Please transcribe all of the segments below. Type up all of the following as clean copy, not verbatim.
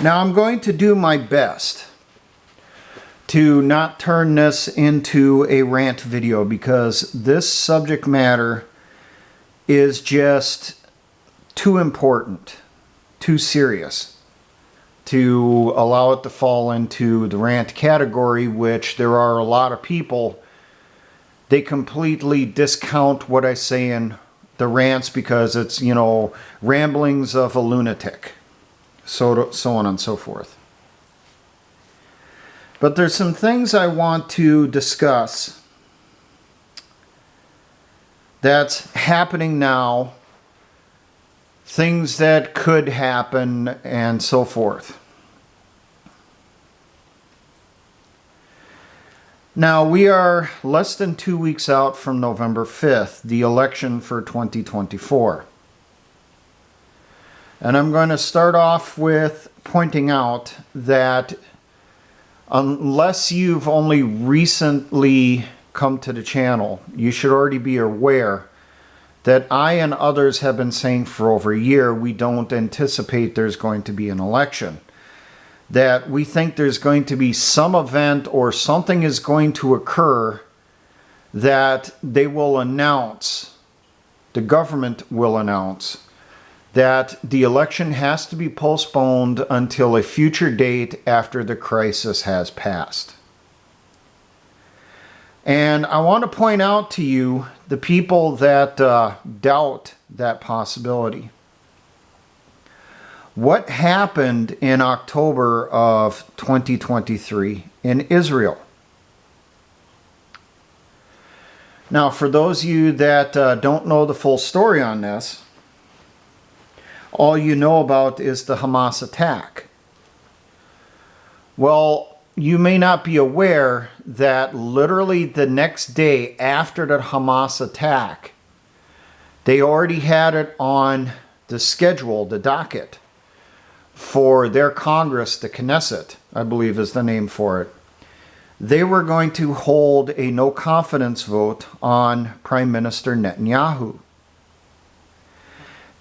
Now I'm going to do my best to not turn this into a rant video because this subject matter is just too important, too serious to allow it to fall into the rant category, which there are a lot of people, they completely discount what I say in the rants because it's, ramblings of a lunatic, so on and so forth. But there's some things I want to discuss that's happening now, things that could happen, and so forth. Now, we are less than 2 weeks out from November 5th, the election for 2024. And I'm going to start off with pointing out that unless you've only recently come to the channel, you should already be aware that I and others have been saying for over a year we don't anticipate there's going to be an election. That we think there's going to be some event or something is going to occur that they will announce, the government will announce, that the election has to be postponed until a future date after the crisis has passed. And I want to point out to you, the people that doubt that possibility, what happened in October of 2023 in Israel. Now, for those of you that don't know the full story on this, all you know about is the Hamas attack. Well, you may not be aware that literally the next day after the Hamas attack, they already had it on the schedule, the docket, for their Congress, the Knesset, I believe is the name for it. They were going to hold a no confidence vote on Prime Minister Netanyahu.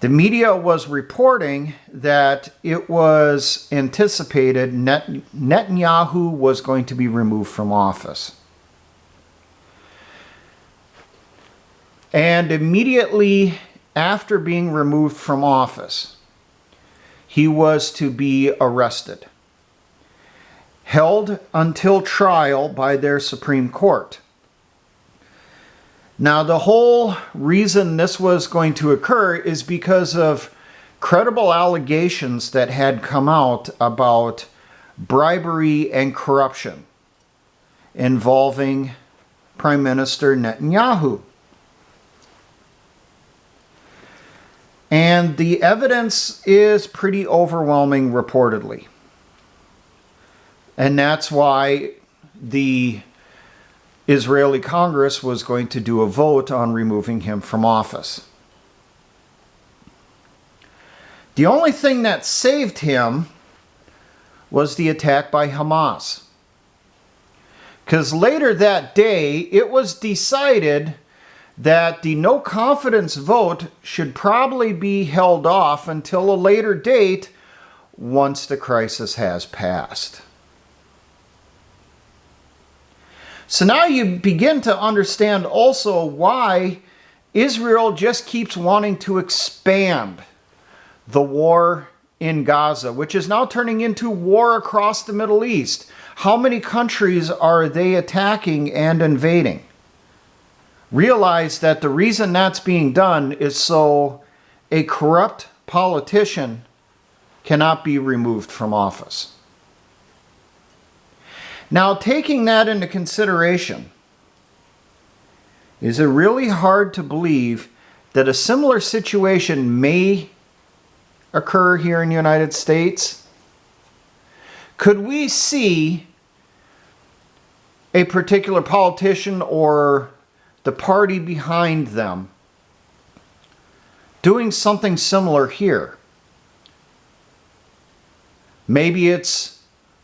The media was reporting that it was anticipated Netanyahu was going to be removed from office. And immediately after being removed from office, he was to be arrested, held until trial by their Supreme Court. Now, the whole reason this was going to occur is because of credible allegations that had come out about bribery and corruption involving Prime Minister Netanyahu. And the evidence is pretty overwhelming, reportedly. And that's why the Israeli Congress was going to do a vote on removing him from office. The only thing that saved him was the attack by Hamas. Because later that day, it was decided that the no confidence vote should probably be held off until a later date once the crisis has passed. So now you begin to understand also why Israel just keeps wanting to expand the war in Gaza, which is now turning into war across the Middle East. How many countries are they attacking and invading? Realize that the reason that's being done is so a corrupt politician cannot be removed from office. Now, taking that into consideration, is it really hard to believe that a similar situation may occur here in the United States? Could we see a particular politician or the party behind them doing something similar here? Maybe it's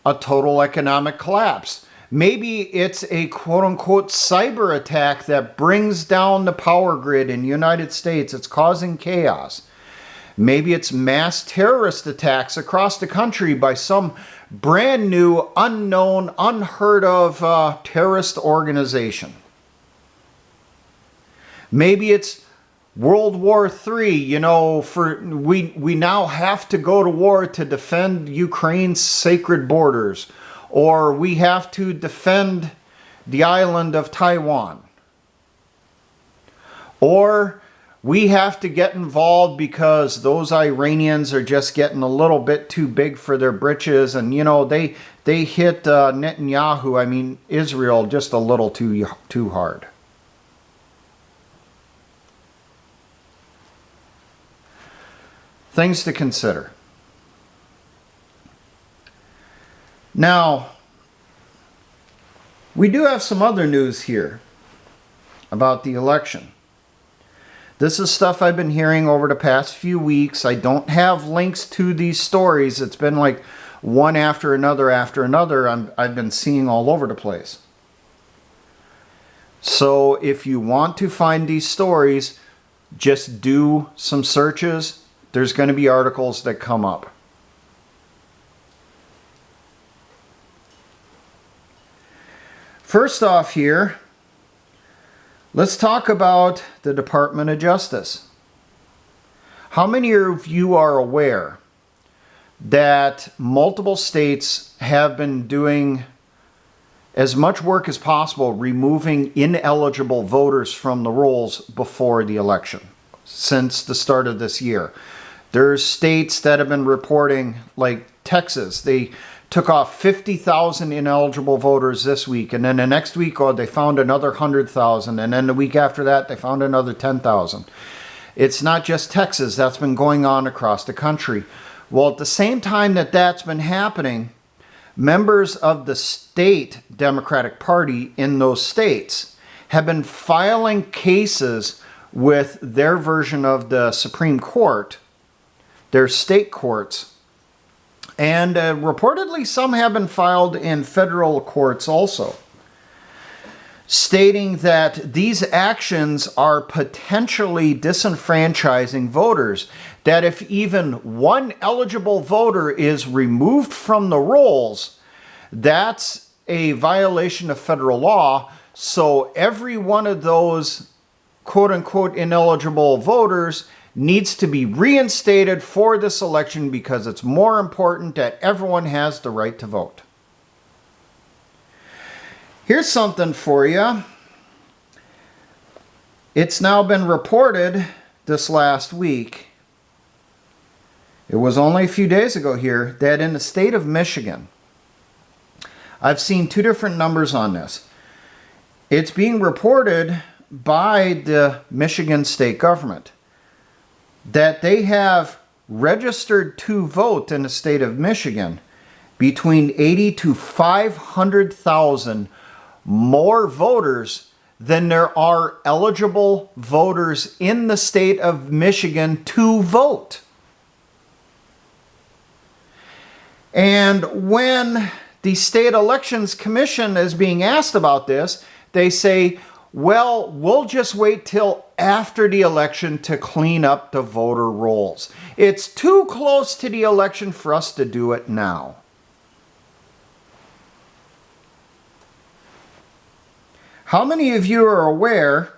a total economic collapse. Maybe it's a quote-unquote cyber attack that brings down the power grid in the United States. It's causing chaos. Maybe it's mass terrorist attacks across the country by some brand new, unknown, unheard of terrorist organization. Maybe it's World War III, you know, we now have to go to war to defend Ukraine's sacred borders, or we have to defend the island of Taiwan, or we have to get involved because those Iranians are just getting a little bit too big for their britches, and you know they hit Netanyahu, I mean Israel, just a little too hard. Things to consider. Now, we do have some other news here about the election. This is stuff I've been hearing over the past few weeks. I don't have links to these stories. It's been like one after another I've been seeing all over the place. So if you want to find these stories, just do some searches. There's going to be articles that come up. First off here, let's talk about the Department of Justice. How many of you are aware that multiple states have been doing as much work as possible removing ineligible voters from the rolls before the election since the start of this year? There's states that have been reporting, like Texas, they took off 50,000 ineligible voters this week, and then the next week, they found another 100,000, and then the week after that, they found another 10,000. It's not just Texas, that's been going on across the country. Well, at the same time that that's been happening, members of the state Democratic Party in those states have been filing cases with their version of the Supreme Court, their state courts, and reportedly some have been filed in federal courts also, stating that these actions are potentially disenfranchising voters, that if even one eligible voter is removed from the rolls, that's a violation of federal law. So every one of those quote-unquote ineligible voters needs to be reinstated for this election because it's more important that everyone has the right to vote. Here's something for you. It's now been reported this last week, it was only a few days ago here, that in the state of Michigan, I've seen two different numbers on this. It's being reported by the Michigan state government that they have registered to vote in the state of Michigan between 80 to 500,000 more voters than there are eligible voters in the state of Michigan to vote. And when the State Elections Commission is being asked about this, they say, well, we'll just wait till after the election to clean up the voter rolls. It's too close to the election for us to do it now. How many of you are aware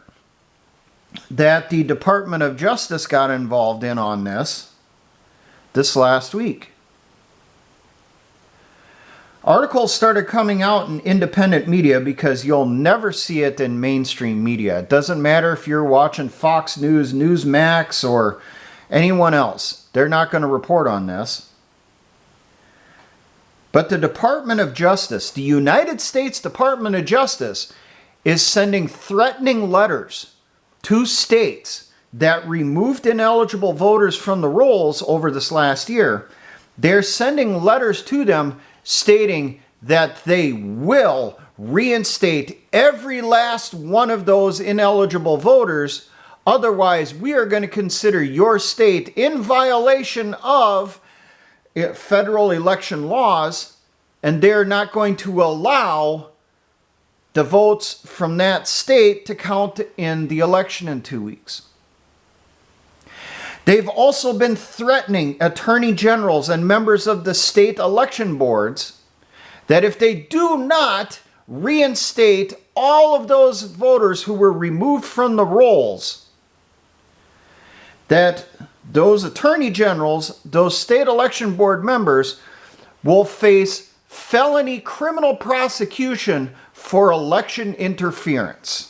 that the Department of Justice got involved in on this last week? Articles started coming out in independent media because you'll never see it in mainstream media. It doesn't matter if you're watching Fox News, Newsmax, or anyone else. They're not going to report on this. But the Department of Justice, the United States Department of Justice, is sending threatening letters to states that removed ineligible voters from the rolls over this last year. They're sending letters to them stating that they will reinstate every last one of those ineligible voters. Otherwise, we are going to consider your state in violation of federal election laws, and they're not going to allow the votes from that state to count in the election in 2 weeks. They've also been threatening attorney generals and members of the state election boards that if they do not reinstate all of those voters who were removed from the rolls, that those attorney generals, those state election board members, will face felony criminal prosecution for election interference.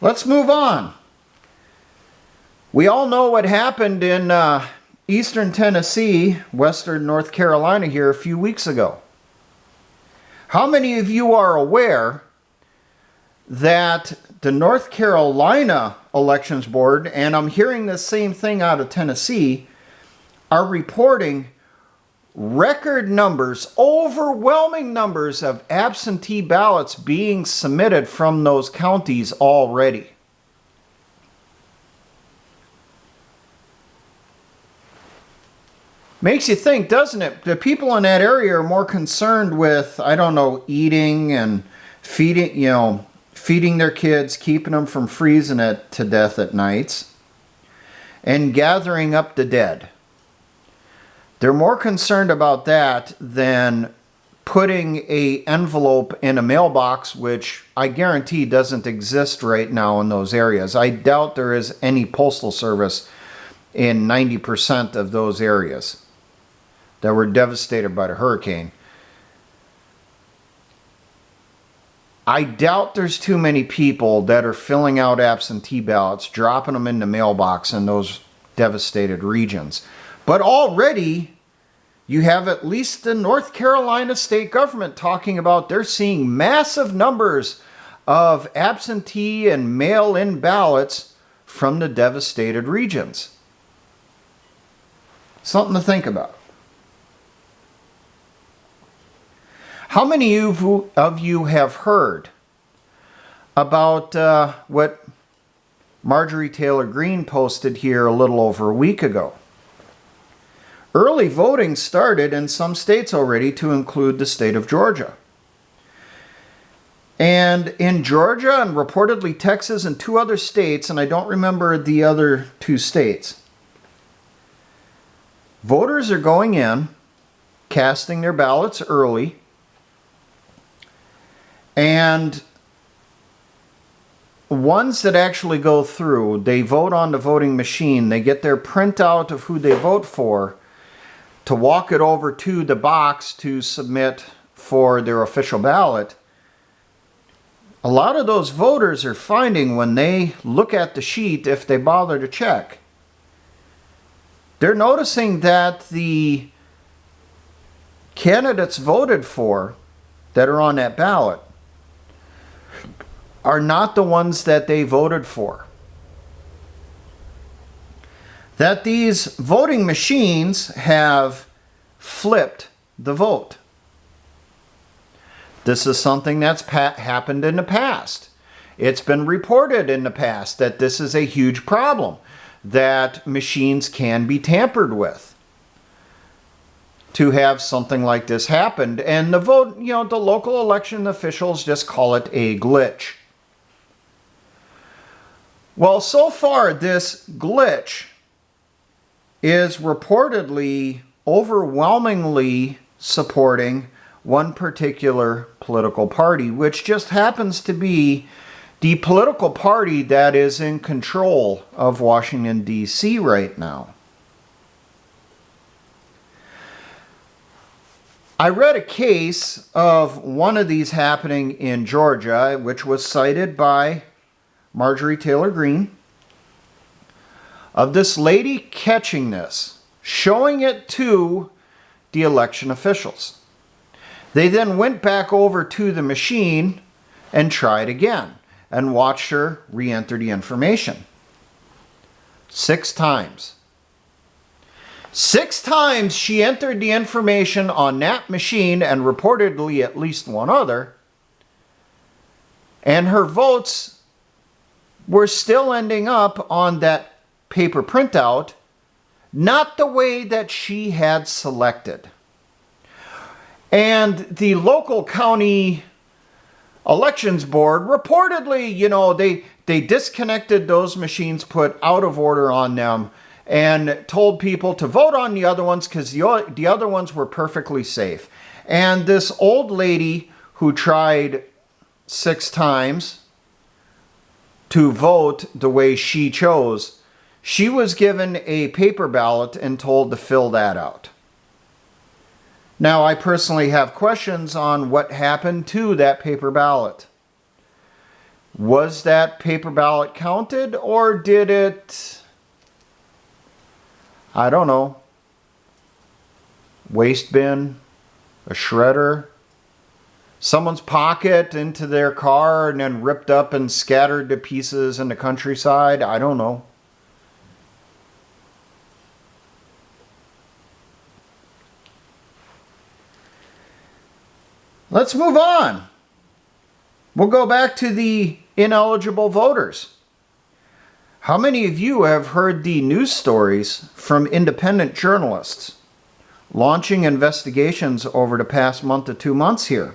Let's move on. We all know what happened in eastern Tennessee, western North Carolina here a few weeks ago. How many of you are aware that the North Carolina Elections Board, and I'm hearing the same thing out of Tennessee, are reporting record numbers, overwhelming numbers of absentee ballots being submitted from those counties already? Makes you think, doesn't it? The people in that area are more concerned with, I don't know, eating and feeding, feeding their kids, keeping them from freezing it to death at nights, and gathering up the dead. They're more concerned about that than putting an envelope in a mailbox, which I guarantee doesn't exist right now in those areas. I doubt there is any postal service in 90% of those areas that were devastated by the hurricane. I doubt there's too many people that are filling out absentee ballots, dropping them in the mailbox in those devastated regions. But already, you have at least the North Carolina state government talking about they're seeing massive numbers of absentee and mail-in ballots from the devastated regions. Something to think about. How many of you have heard about what Marjorie Taylor Greene posted here a little over a week ago? Early voting started in some states already, to include the state of Georgia. And in Georgia and reportedly Texas and 2 other states, and I don't remember the other 2 states, voters are going in, casting their ballots early, and ones that actually go through, they vote on the voting machine, they get their printout of who they vote for, to walk it over to the box to submit for their official ballot. A lot of those voters are finding when they look at the sheet, if they bother to check, they're noticing that the candidates voted for that are on that ballot are not the ones that they voted for. That these voting machines have flipped the vote. This is something that's happened in the past. It's been reported in the past that this is a huge problem, that machines can be tampered with to have something like this happen. And the vote, the local election officials just call it a glitch. Well, so far this glitch is reportedly overwhelmingly supporting one particular political party, which just happens to be the political party that is in control of Washington, D.C. right now. I read a case of one of these happening in Georgia, which was cited by Marjorie Taylor Greene, of this lady catching this, showing it to the election officials. They then went back over to the machine and tried again and watched her re-enter the information. 6 times. 6 times she entered the information on that machine, and reportedly at least one other, and her votes were still ending up on that paper printout, not the way that she had selected. And the local county elections board reportedly, they disconnected those machines, put out of order on them, and told people to vote on the other ones because the other ones were perfectly safe. And this old lady who tried 6 times to vote the way she chose, she was given a paper ballot and told to fill that out. Now, I personally have questions on what happened to that paper ballot. Was that paper ballot counted, or did it, I don't know, waste bin, a shredder, someone's pocket, into their car, and then ripped up and scattered to pieces in the countryside? I don't know. Let's move on. We'll go back to the ineligible voters. How many of you have heard the news stories from independent journalists launching investigations over the past month to 2 months here?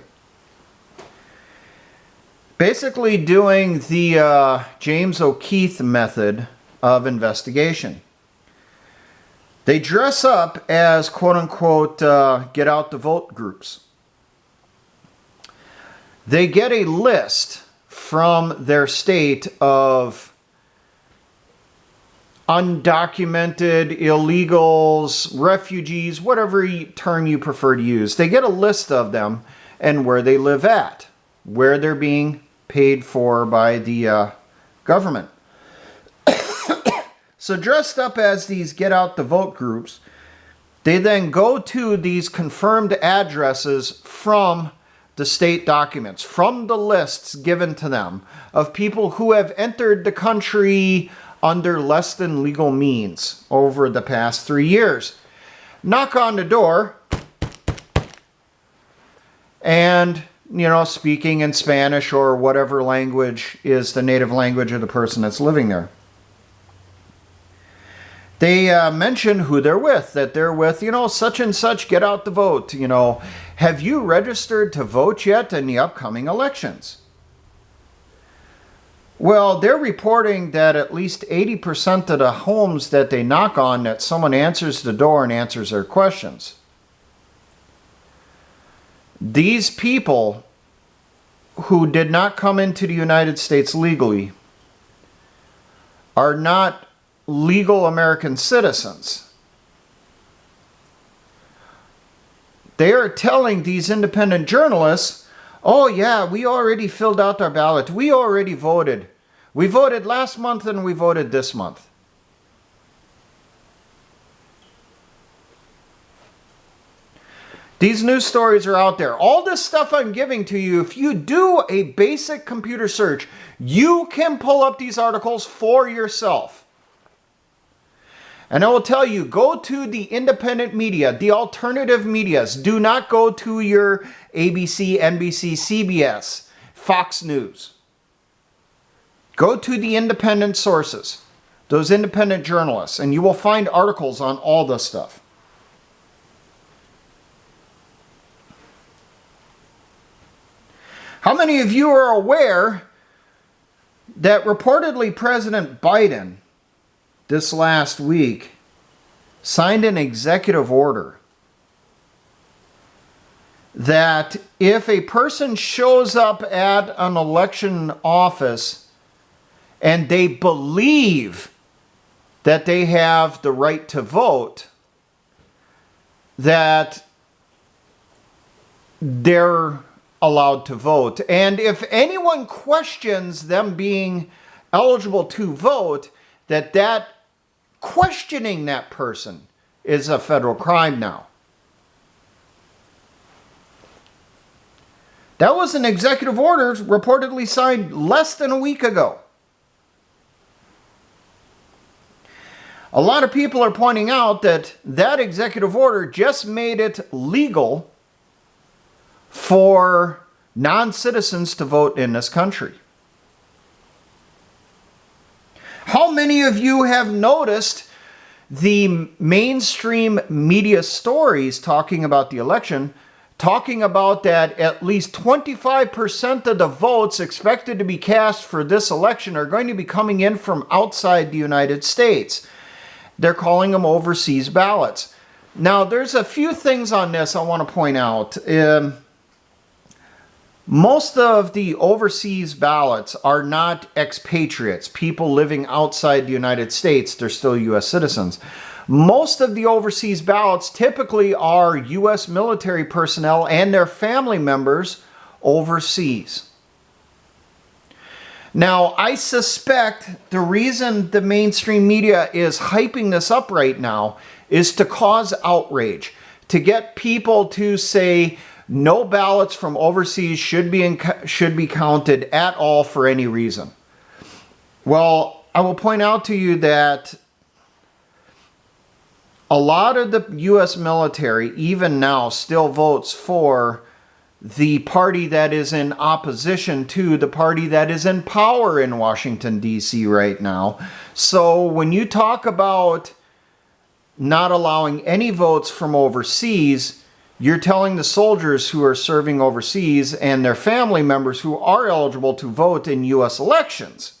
Basically doing the James O'Keefe method of investigation. They dress up as quote-unquote get out the vote groups. They get a list from their state of undocumented illegals, refugees, whatever term you prefer to use. They get a list of them and where they live at, where they're being paid for by the government. So dressed up as these get out the vote groups, they then go to these confirmed addresses from the state documents, from the lists given to them of people who have entered the country under less than legal means over the past 3 years. Knock on the door and, speaking in Spanish or whatever language is the native language of the person that's living there. They mention who they're with, that they're with, such and such, get out the vote. Have you registered to vote yet in the upcoming elections? Well, they're reporting that at least 80% of the homes that they knock on, that someone answers the door and answers their questions. These people who did not come into the United States legally are not legal American citizens. They are telling these independent journalists, oh yeah, we already filled out our ballot. We already voted. We voted last month and we voted this month. These news stories are out there. All this stuff I'm giving to you, if you do a basic computer search, you can pull up these articles for yourself. And I will tell you, go to the independent media, the alternative medias. Do not go to your ABC, NBC, CBS, Fox News. Go to the independent sources, those independent journalists, and you will find articles on all this stuff. How many of you are aware that reportedly President Biden this last week signed an executive order that if a person shows up at an election office and they believe that they have the right to vote, that they're allowed to vote. And if anyone questions them being eligible to vote, that questioning that person is a federal crime now. That was an executive order reportedly signed less than a week ago. A lot of people are pointing out that that executive order just made it legal for non-citizens to vote in this country. How many of you have noticed the mainstream media stories talking about the election talking about that at least 25% of the votes expected to be cast for this election are going to be coming in from outside the United States. They're calling them overseas ballots. Now, there's a few things on this I want to point out. Most of the overseas ballots are not expatriates, people living outside the United States. They're still U.S. citizens. Most of the overseas ballots typically are U.S. military personnel and their family members overseas. Now, I suspect the reason the mainstream media is hyping this up right now is to cause outrage, to get people to say no ballots from overseas should be counted at all for any reason. Well, I will point out to you that a lot of the U.S. military, even now, still votes for the party that is in opposition to the party that is in power in Washington, D.C. right now. So when you talk about not allowing any votes from overseas, you're telling the soldiers who are serving overseas and their family members who are eligible to vote in U.S. elections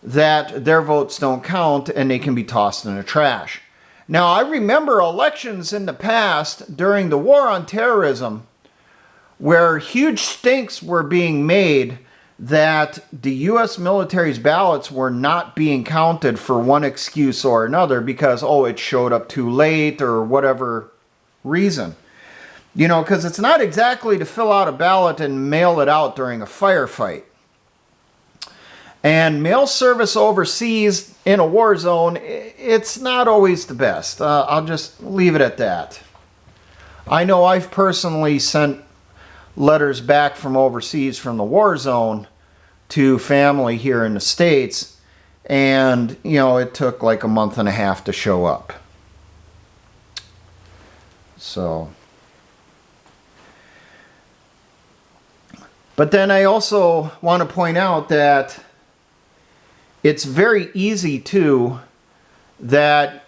that their votes don't count and they can be tossed in the trash. Now, I remember elections in the past during the war on terrorism where huge stinks were being made that the U.S. military's ballots were not being counted for one excuse or another because, oh, it showed up too late or whatever reason. You know, because it's not exactly to fill out a ballot and mail it out during a firefight. And mail service overseas in a war zone, it's not always the best. I'll just leave it at that. I know I've personally sent letters back from overseas from the war zone to family here in the States, and, you know, it took like a month and a half to show up. So, but then I also want to point out that it's very easy too that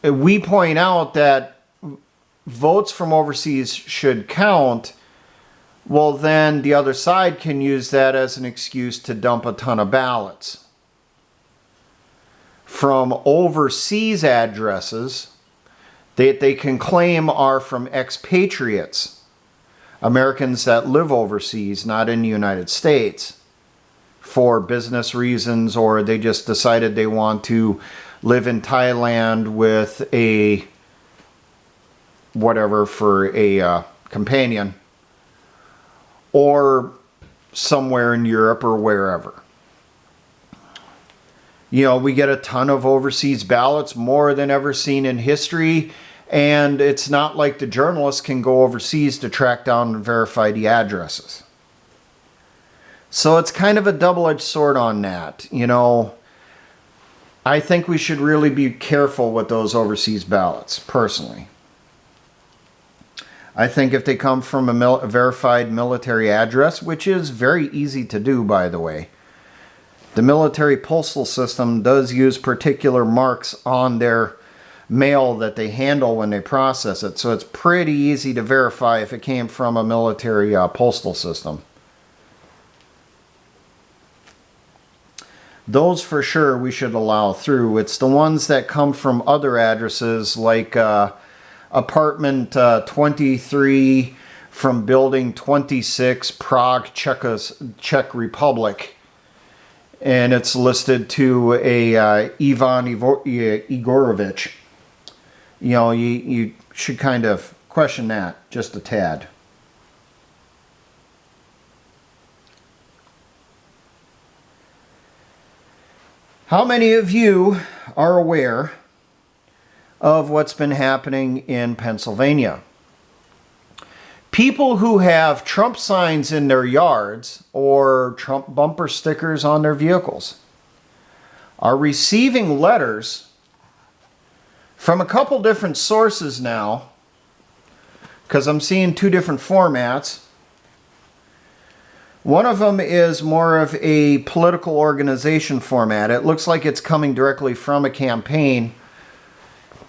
we point out that votes from overseas should count. Well, then the other side can use that as an excuse to dump a ton of ballots from overseas addresses that they can claim are from expatriates, Americans that live overseas, not in the United States, for business reasons, or they just decided they want to live in Thailand with a whatever for a companion, or somewhere in Europe or wherever. You know, we get a ton of overseas ballots, more than ever seen in history, and it's not like the journalists can go overseas to track down and verify the addresses. So it's kind of a double-edged sword on that. You know, I think we should really be careful with those overseas ballots, personally. I think if they come from a verified military address, which is very easy to do, by the way, the military postal system does use particular marks on their mail that they handle when they process it. So it's pretty easy to verify if it came from a military postal system. Those for sure we should allow through. It's the ones that come from other addresses like apartment 23 from building 26, Prague, Czech Republic. And it's listed to a Ivan Igorovich. You know, you should kind of question that just a tad. How many of you are aware of what's been happening in Pennsylvania? People who have Trump signs in their yards or Trump bumper stickers on their vehicles are receiving letters from a couple different sources now, because I'm seeing two different formats. One of them is more of a political organization format. It looks like it's coming directly from a campaign,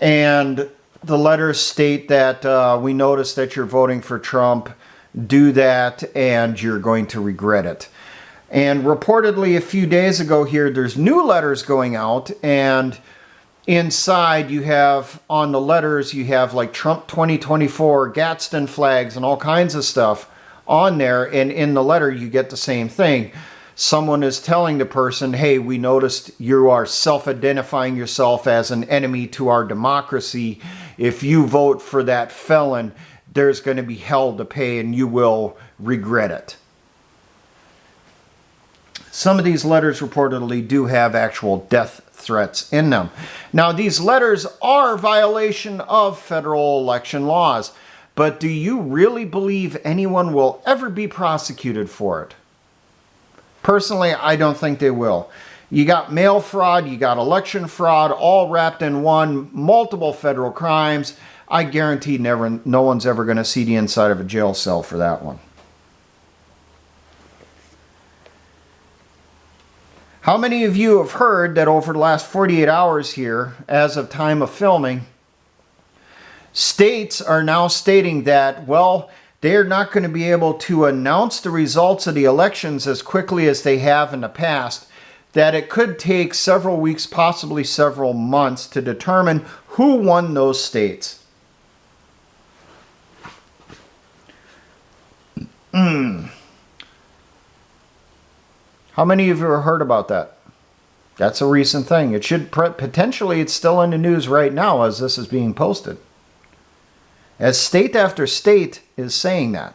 and the letters state that we notice that you're voting for Trump, do that, and you're going to regret it. And reportedly a few days ago here, there's new letters going out, and inside you have, on the letters, you have like Trump 2024, Gadsden flags, and all kinds of stuff on there. And in the letter, you get the same thing. Someone is telling the person, hey, we noticed you are self-identifying yourself as an enemy to our democracy. If you vote for that felon, there's going to be hell to pay and you will regret it. Some of these letters reportedly do have actual death threats in them. Now, these letters are a violation of federal election laws, but do you really believe anyone will ever be prosecuted for it? Personally, I don't think they will. You got mail fraud, you got election fraud, all wrapped in one, multiple federal crimes. I guarantee no one's ever going to see the inside of a jail cell for that one. How many of you have heard that over the last 48 hours here, as of time of filming, states are now stating that, well, they're not going to be able to announce the results of the elections as quickly as they have in the past, that it could take several weeks, possibly several months, to determine who won those states. How many of you have heard about that? That's a recent thing. It should potentially, it's still in the news right now as this is being posted. As state after state is saying that.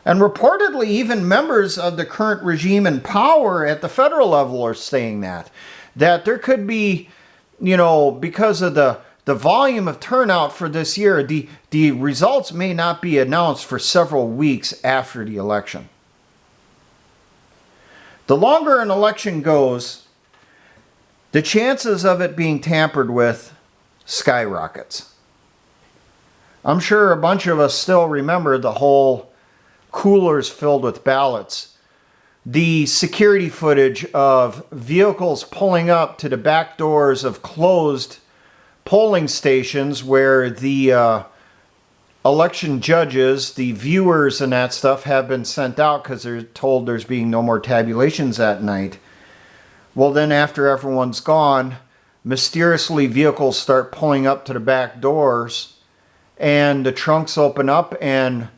And reportedly, even members of the current regime in power at the federal level are saying that. That there could be, you know, because of the volume of turnout for this year, the results may not be announced for several weeks after the election. The longer an election goes, the chances of it being tampered with skyrockets. I'm sure a bunch of us still remember the whole coolers filled with ballots. The security footage of vehicles pulling up to the back doors of closed polling stations where the election judges, the viewers and that stuff have been sent out because they're told there's being no more tabulations that night. Well, then after everyone's gone, mysteriously vehicles start pulling up to the back doors and the trunks open up and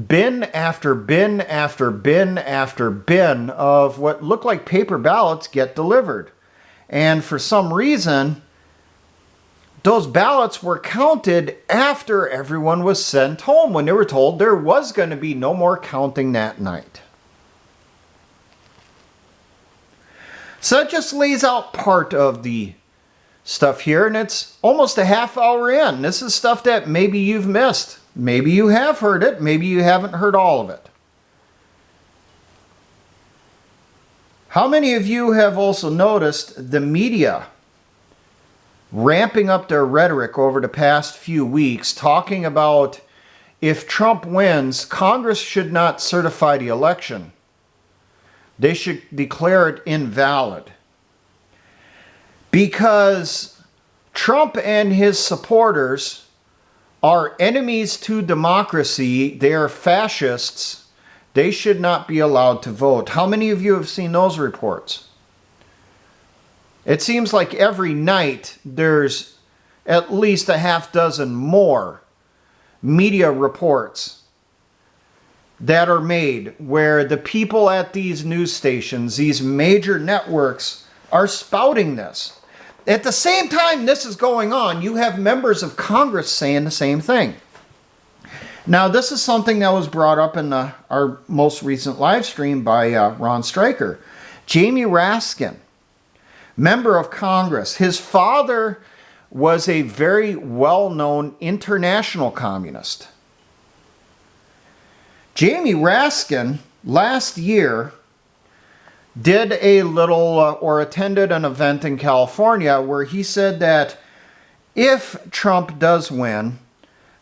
bin after bin after bin after bin of what look like paper ballots get delivered. And for some reason, those ballots were counted after everyone was sent home when they were told there was going to be no more counting that night. So that just lays out part of the stuff here, and it's almost a half hour in. This is stuff that maybe you've missed. Maybe you have heard it. Maybe you haven't heard all of it. How many of you have also noticed the media ramping up their rhetoric over the past few weeks, talking about if Trump wins, Congress should not certify the election. They should declare it invalid. Because Trump and his supporters are enemies to democracy. They are fascists. They should not be allowed to vote. How many of you have seen those reports? It seems like every night there's at least a half dozen more media reports that are made where the people at these news stations, these major networks, are spouting this. At the same time this is going on, you have members of Congress saying the same thing. Now, this is something that was brought up in our most recent live stream by Ron Stryker. Jamie Raskin, member of Congress. His father was a very well-known international communist. Jamie Raskin last year did a little or attended an event in California where he said that if Trump does win,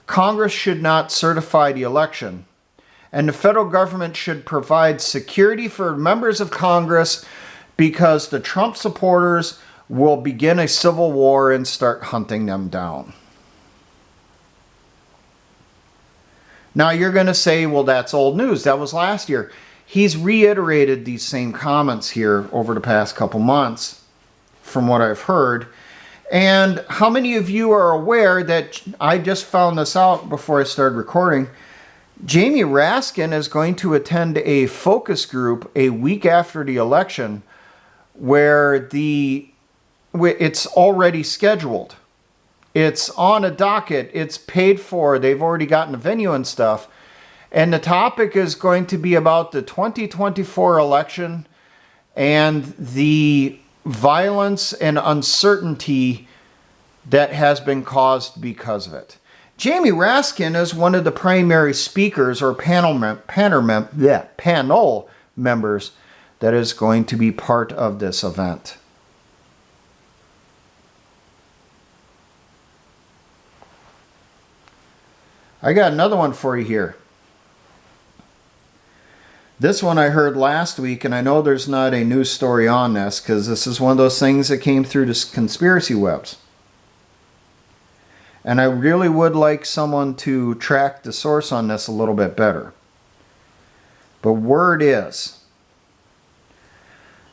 Congress should not certify the election, and the federal government should provide security for members of Congress because the Trump supporters will begin a civil war and start hunting them down. Now you're going to say, well, that's old news. That was last year. He's reiterated these same comments here over the past couple months, from what I've heard. And how many of you are aware that I just found this out before I started recording? Jamie Raskin is going to attend a focus group a week after the election where it's already scheduled. It's on a docket. It's paid for. They've already gotten a venue and stuff. And the topic is going to be about the 2024 election and the violence and uncertainty that has been caused because of it. Jamie Raskin is one of the primary speakers or panel members that is going to be part of this event. I got another one for you here. This one I heard last week, and I know there's not a news story on this because this is one of those things that came through the conspiracy webs. And I really would like someone to track the source on this a little bit better. But word is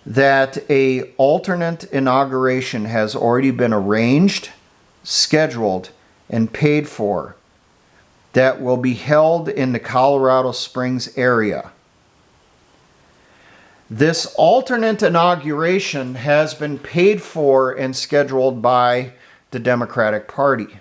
that an alternate inauguration has already been arranged, scheduled, and paid for that will be held in the Colorado Springs area. This alternate inauguration has been paid for and scheduled by the Democratic Party.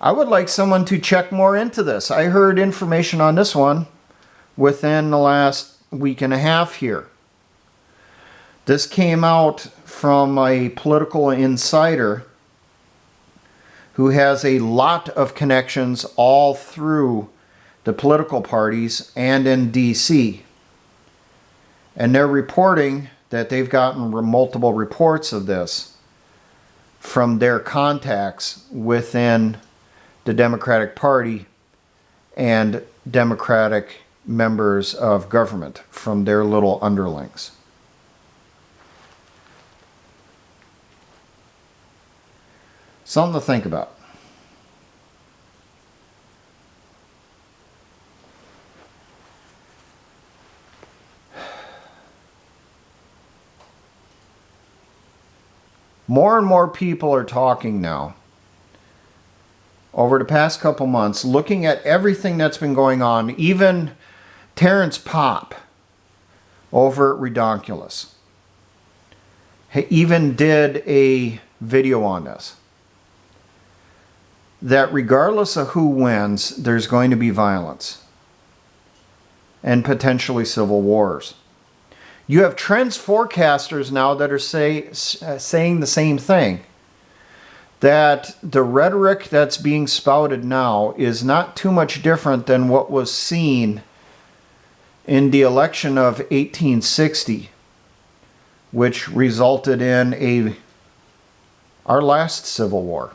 I would like someone to check more into this. I heard information on this one within the last week and a half here. This came out from a political insider who has a lot of connections all through the political parties and in DC. And they're reporting that they've gotten multiple reports of this from their contacts within the Democratic Party and Democratic members of government from their little underlings. Something to think about. More and more people are talking now over the past couple months, looking at everything that's been going on. Even Terrence Popp over at Redonkulous even did a video on this. That regardless of who wins, there's going to be violence and potentially civil wars. You have trends forecasters now that are saying the same thing. That the rhetoric that's being spouted now is not too much different than what was seen in the election of 1860, which resulted in our last civil war.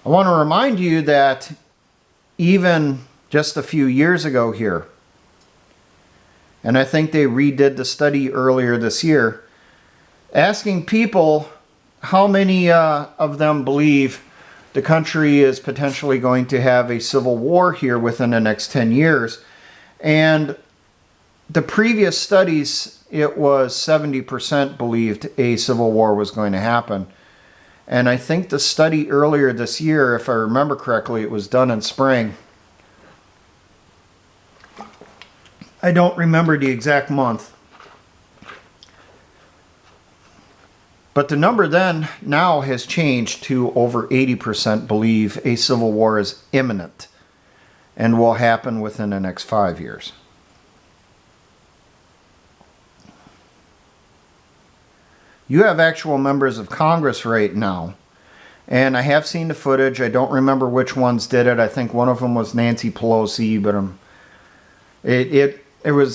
I want to remind you that even just a few years ago here, and I think they redid the study earlier this year, asking people how many of them believe the country is potentially going to have a civil war here within the next 10 years. And the previous studies, it was 70% believed a civil war was going to happen. And I think the study earlier this year, if I remember correctly, it was done in spring. I don't remember the exact month. But the number then now has changed to over 80% believe a civil war is imminent and will happen within the next 5 years. You have actual members of Congress right now, and I have seen the footage. I don't remember which ones did it. I think one of them was Nancy Pelosi, but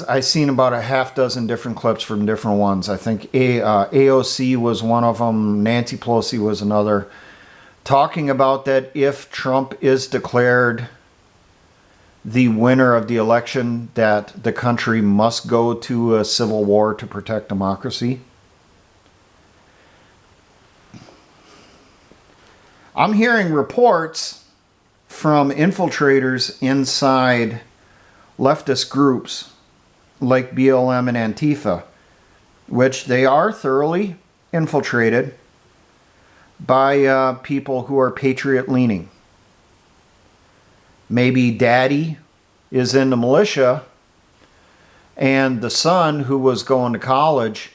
I seen about a half dozen different clips from different ones. I think AOC was one of them. Nancy Pelosi was another. talking about that if Trump is declared the winner of the election, that the country must go to a civil war to protect democracy. I'm hearing reports from infiltrators inside leftist groups like BLM and Antifa, which they are thoroughly infiltrated by people who are patriot-leaning. Maybe daddy is in the militia and the son who was going to college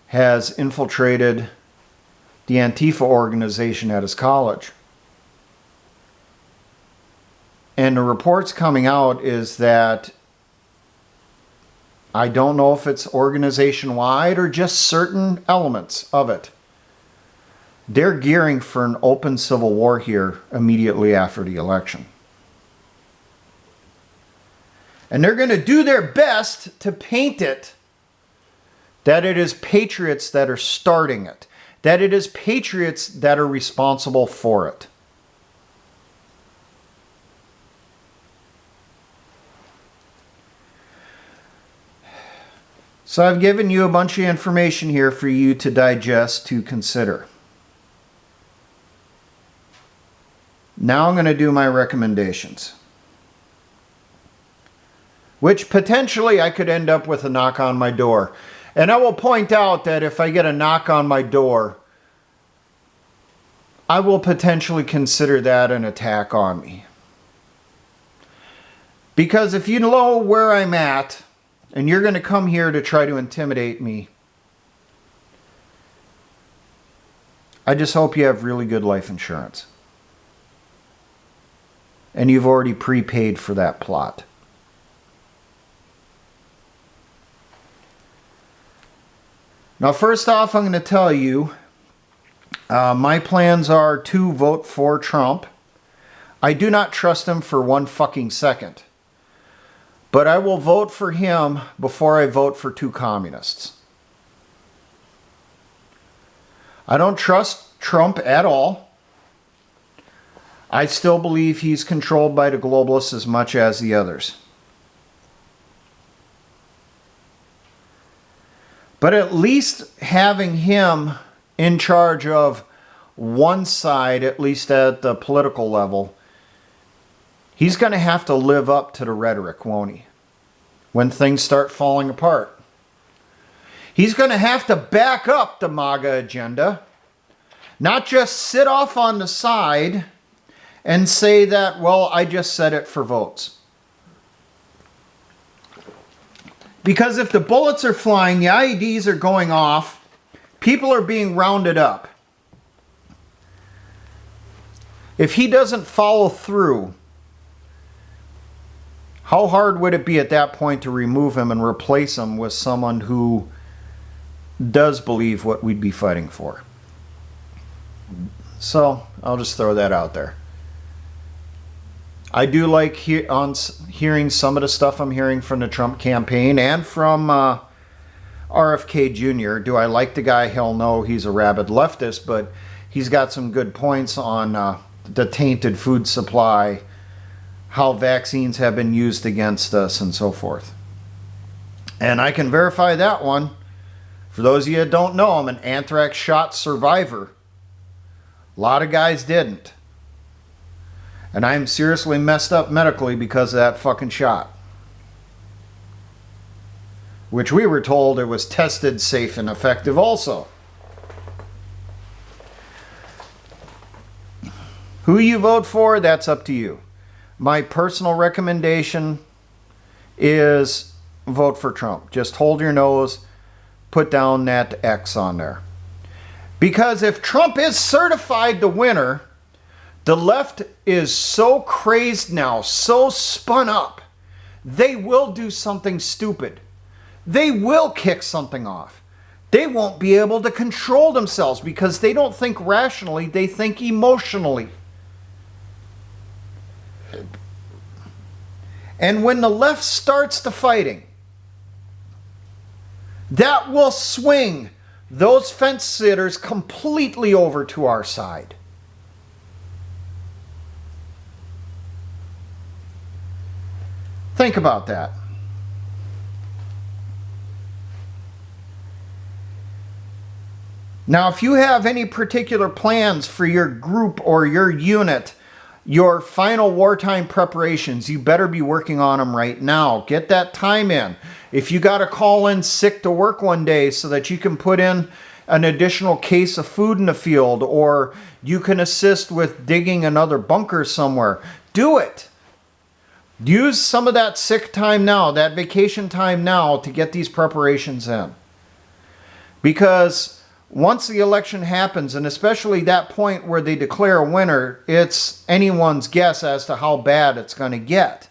has infiltrated the Antifa organization at his college. And the reports coming out is that I don't know if it's organization-wide or just certain elements of it. They're gearing for an open civil war here immediately after the election. And they're going to do their best to paint it that it is patriots that are starting it, that it is patriots that are responsible for it. So I've given you a bunch of information here for you to digest, to consider. Now I'm going to do my recommendations, which potentially I could end up with a knock on my door. And I will point out that if I get a knock on my door, I will potentially consider that an attack on me. Because if you know where I'm at, and you're going to come here to try to intimidate me, I just hope you have really good life insurance. And you've already prepaid for that plot. Now, first off, I'm going to tell you, my plans are to vote for Trump. I do not trust him for one fucking second. But I will vote for him before I vote for two communists. I don't trust Trump at all. I still believe he's controlled by the globalists as much as the others. But at least having him in charge of one side, at least at the political level, he's going to have to live up to the rhetoric, won't he? When things start falling apart. He's going to have to back up the MAGA agenda, not just sit off on the side and say that, well, I just said it for votes. Because if the bullets are flying, the IEDs are going off, people are being rounded up. If he doesn't follow through, how hard would it be at that point to remove him and replace him with someone who does believe what we'd be fighting for? So, I'll just throw that out there. I do like hearing some of the stuff I'm hearing from the Trump campaign and from RFK Jr. Do I like the guy? Hell no, he's a rabid leftist, but he's got some good points on the tainted food supply, how vaccines have been used against us, and so forth. And I can verify that one. For those of you that don't know, I'm an anthrax shot survivor. A lot of guys didn't. And I'm seriously messed up medically because of that fucking shot. Which we were told it was tested safe and effective also. Who you vote for, that's up to you. My personal recommendation is vote for Trump. Just hold your nose, put down that X on there. Because if Trump is certified the winner, the left is so crazed now, so spun up, they will do something stupid. They will kick something off. They won't be able to control themselves because they don't think rationally, they think emotionally. And when the left starts the fighting, that will swing those fence sitters completely over to our side. Think about that. Now, if you have any particular plans for your group or your unit, your final wartime preparations, you better be working on them right now. Get that time in. If you got to call in sick to work one day so that you can put in an additional case of food in the field, or you can assist with digging another bunker somewhere, do it. Use some of that sick time now, that vacation time now, to get these preparations in. Because once the election happens, and especially that point where they declare a winner, it's anyone's guess as to how bad it's going to get.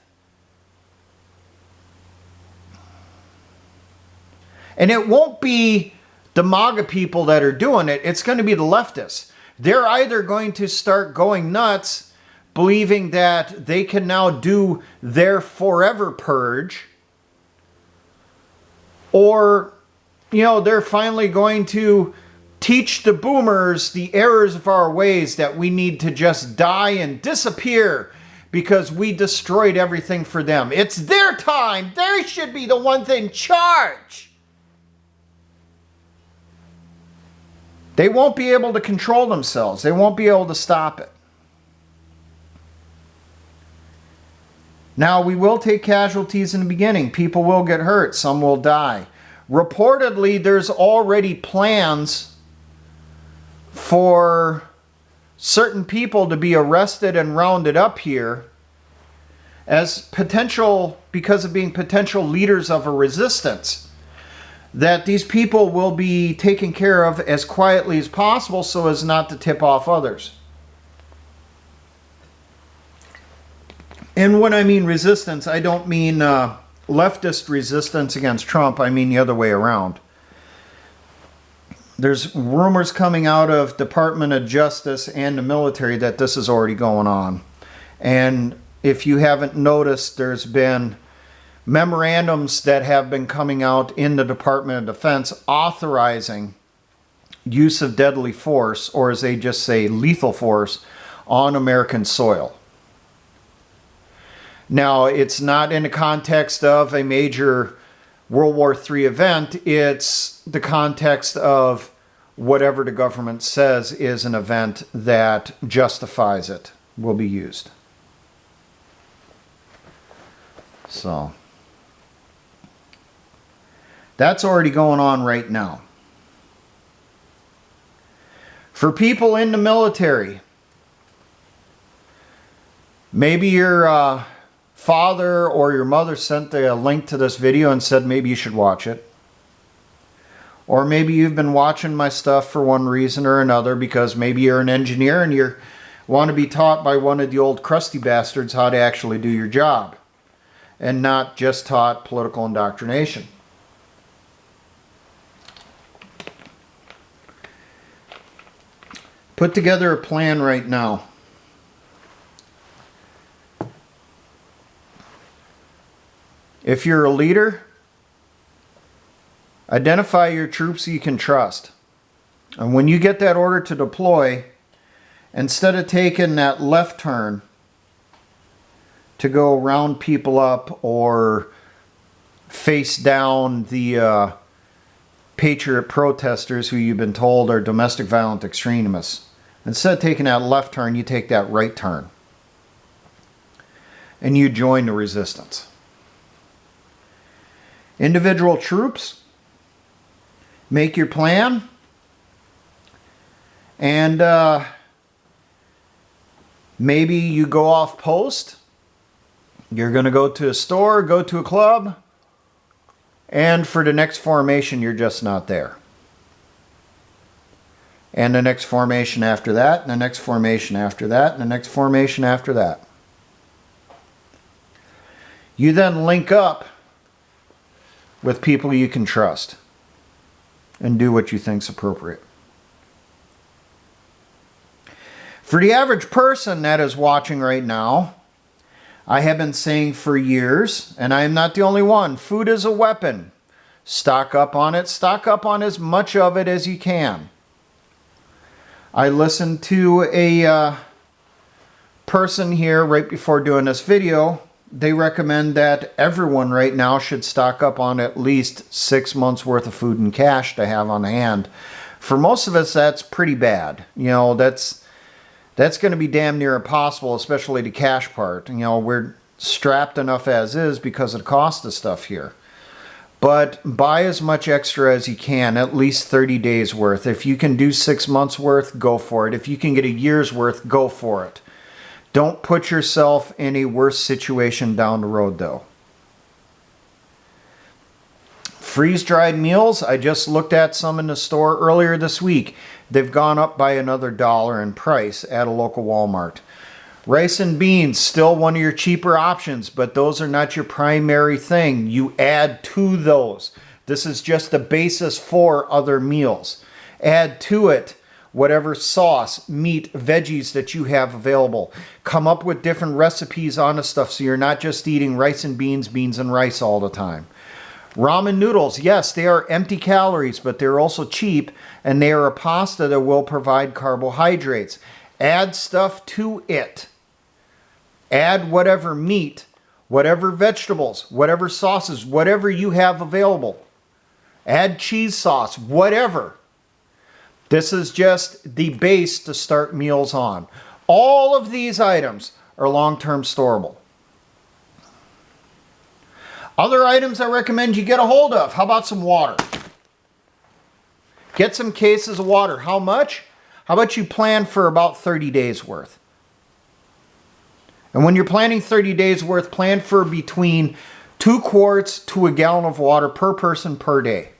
And it won't be the MAGA people that are doing it. It's going to be the leftists. They're either going to start going nuts, believing that they can now do their forever purge, or, they're finally going to teach the boomers the errors of our ways, that we need to just die and disappear because we destroyed everything for them. It's their time. They should be the ones in charge. They won't be able to control themselves. They won't be able to stop it. Now, we will take casualties in the beginning. People will get hurt. Some will die. Reportedly, there's already plans for certain people to be arrested and rounded up here as potential, because of being potential leaders of a resistance, that these people will be taken care of as quietly as possible so as not to tip off others. And when I mean resistance, I don't mean leftist resistance against Trump. I mean the other way around. There's rumors coming out of Department of Justice and the military that this is already going on. And if you haven't noticed, there's been memorandums that have been coming out in the Department of Defense authorizing use of deadly force, or as they just say, lethal force, on American soil. Now, it's not in the context of a major World War III event. It's the context of whatever the government says is an event that justifies it will be used. So, that's already going on right now. For people in the military, maybe your father or your mother sent a link to this video and said maybe you should watch it. Or maybe you've been watching my stuff for one reason or another because maybe you're an engineer and you want to be taught by one of the old crusty bastards how to actually do your job, and not just taught political indoctrination. Put together a plan right now. If you're a leader, identify your troops you can trust. And when you get that order to deploy, instead of taking that left turn to go round people up or face down the patriot protesters who you've been told are domestic violent extremists, instead of taking that left turn, you take that right turn. And you join the resistance. Individual troops, make your plan, and maybe you go off post. You're going to go to a store, go to a club, and for the next formation, you're just not there. And the next formation after that, and the next formation after that, and the next formation after that. You then link up with people you can trust and do what you think's appropriate. For the average person that is watching right now, I have been saying for years, and I am not the only one, food is a weapon. Stock up on it. Stock up on as much of it as you can. I listened to a person here right before doing this video they recommend that everyone right now should stock up on at least 6 months worth of food and cash to have on hand. For most of us, that's pretty bad. You know, that's going to be damn near impossible, especially the cash part. You know, we're strapped enough as is because of the cost of stuff here. But buy as much extra as you can, at least 30 days worth. If you can do 6 months worth, go for it. If you can get a year's worth, go for it. Don't put yourself in a worse situation down the road, though. Freeze-dried meals, I just looked at some in the store earlier this week. They've gone up by another $1 in price at a local Walmart. Rice and beans, still one of your cheaper options, but those are not your primary thing. You add to those. This is just the basis for other meals. Add to it whatever sauce, meat, veggies that you have available. Come up with different recipes on the stuff so you're not just eating rice and beans, beans and rice all the time. Ramen noodles, yes, they are empty calories, but they're also cheap, and they are a pasta that will provide carbohydrates. Add stuff to it. Add whatever meat, whatever vegetables, whatever sauces, whatever you have available. Add cheese sauce, whatever. This is just the base to start meals on. All of these items are long-term storable. Other items I recommend you get a hold of. How about some water? Get some cases of water. How much? How about you plan for about 30 days worth? And when you're planning 30 days worth, plan for between 2 quarts to a gallon of water per person per day.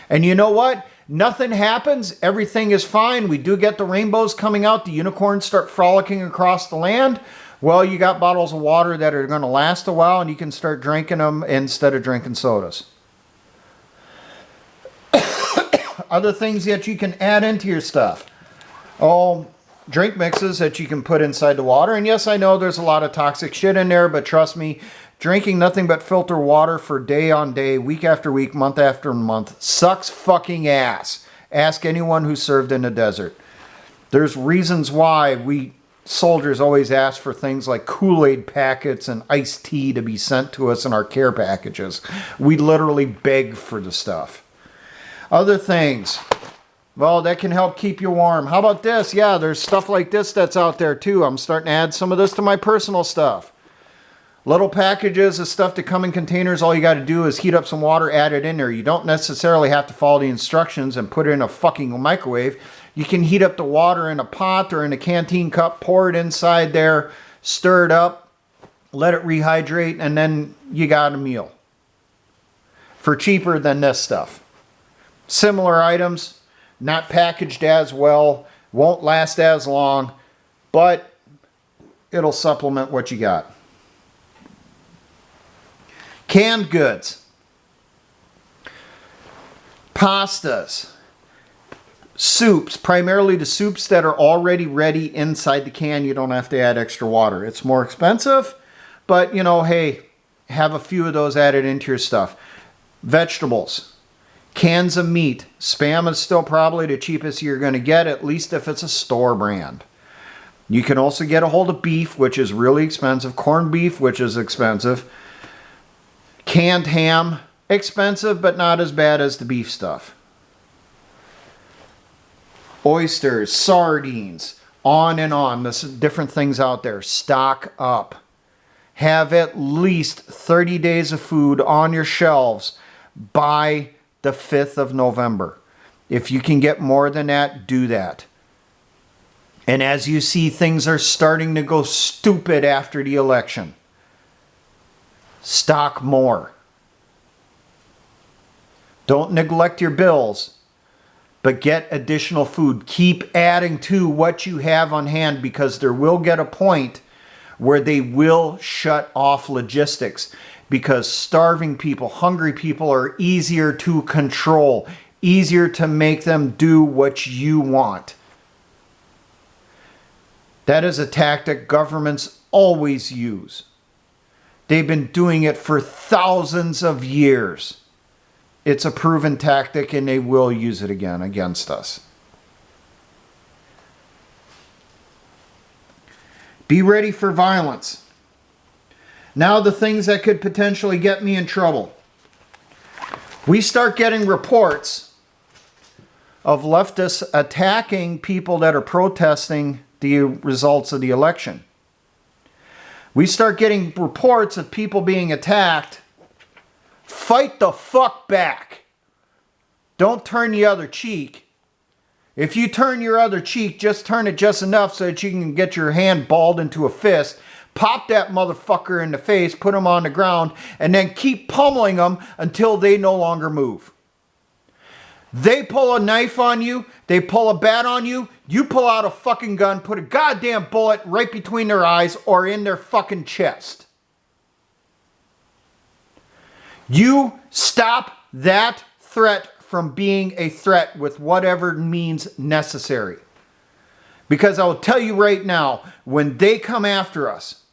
And you know what? Nothing happens. Everything is fine. We do get the rainbows coming out. The unicorns start frolicking across the land. Well, you got bottles of water that are going to last a while, and you can start drinking them instead of drinking sodas. Other things that you can add into your stuff. Oh, drink mixes that you can put inside the water. And yes, I know there's a lot of toxic shit in there, but trust me, drinking nothing but filter water for day on day, week after week, month after month sucks fucking ass. Ask anyone who served in the desert. There's reasons why we soldiers always ask for things like Kool-Aid packets and iced tea to be sent to us in our care packages. We literally beg for the stuff. Other things, well, that can help keep you warm. How about this? Yeah, there's stuff like this that's out there too. I'm starting to add some of this to my personal stuff. Little packages of stuff that come in containers. All you got to do is heat up some water, add it in there. You don't necessarily have to follow the instructions and put it in a fucking microwave. You can heat up the water in a pot or in a canteen cup, pour it inside there, stir it up, let it rehydrate, and then you got a meal. For cheaper than this stuff. Similar items, not packaged as well, won't last as long, but it'll supplement what you got. Canned goods. Pastas. Soups, primarily the soups that are already ready inside the can. You don't have to add extra water. It's more expensive, but you know, hey, have a few of those added into your stuff. Vegetables, cans of meat. Spam is still probably the cheapest you're going to get, at least if it's a store brand. You can also get a hold of beef, which is really expensive. Corned beef, which is expensive. Canned ham, expensive, but not as bad as the beef stuff. Oysters, sardines, on and on. There's different things out there. Stock up. Have at least 30 days of food on your shelves by the 5th of November. If you can get more than that, do that. And as you see, things are starting to go stupid after the election. Stock more. Don't neglect your bills. But get additional food. Keep adding to what you have on hand, because there will get a point where they will shut off logistics, because starving people, hungry people are easier to control, easier to make them do what you want. That is a tactic governments always use. They've been doing it for thousands of years. It's a proven tactic, and they will use it again against us. Be ready for violence. Now the things that could potentially get me in trouble. We start getting reports of leftists attacking people that are protesting the results of the election. We start getting reports of people being attacked. Fight the fuck back. Don't turn the other cheek. If you turn your other cheek, just turn it just enough so that you can get your hand balled into a fist, pop that motherfucker in the face, put him on the ground, and then keep pummeling them until they no longer move. They pull a knife on you, they pull a bat on you, you pull out a fucking gun, put a goddamn bullet right between their eyes or in their fucking chest. You stop that threat from being a threat with whatever means necessary. Because I will tell you right now, when they come after us,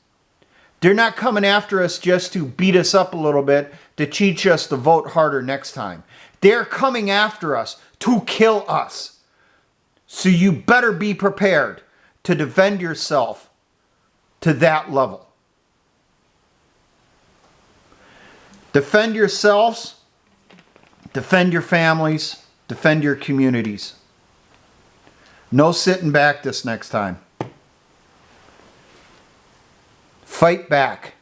they're not coming after us just to beat us up a little bit, to teach us to vote harder next time. They're coming after us to kill us. So you better be prepared to defend yourself to that level. Defend yourselves, defend your families, defend your communities. No sitting back this next time. Fight back.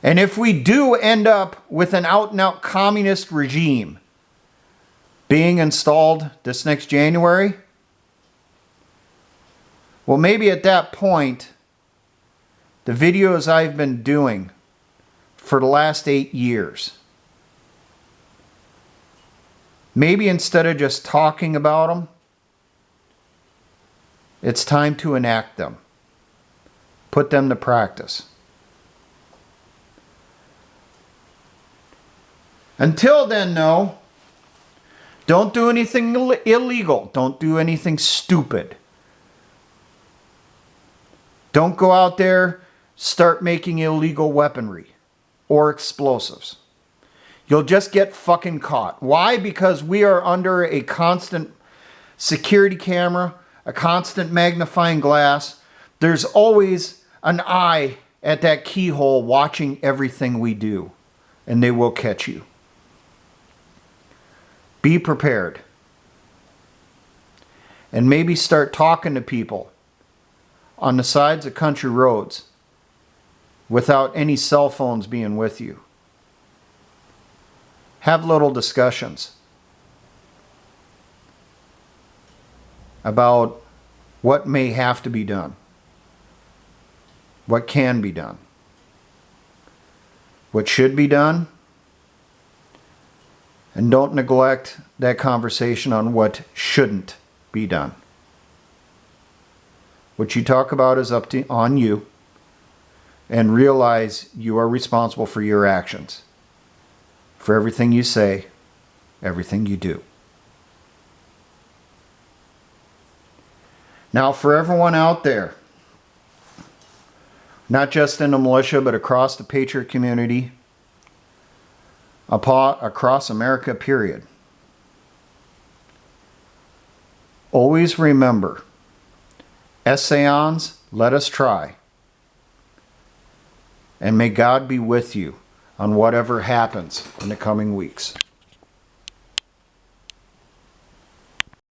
And if we do end up with an out-and-out communist regime being installed this next January, well, maybe at that point, the videos I've been doing for the last 8 years, maybe instead of just talking about them, it's time to enact them. Put them to practice. Until then, no. Don't do anything illegal. Don't do anything stupid. Don't go out there, start making illegal weaponry or explosives. You'll just get fucking caught. Why? Because we are under a constant security camera, a constant magnifying glass. There's always an eye at that keyhole watching everything we do, and they will catch you. Be prepared. And maybe start talking to people on the sides of country roads without any cell phones being with you. Have little discussions about what may have to be done, what can be done, what should be done, and don't neglect that conversation on what shouldn't be done. What you talk about is on you, and realize you are responsible for your actions, for everything you say, everything you do. Now, for everyone out there, not just in the militia, but across the patriot community, across America, period. Always remember, essayons, let us try. And may God be with you on whatever happens in the coming weeks.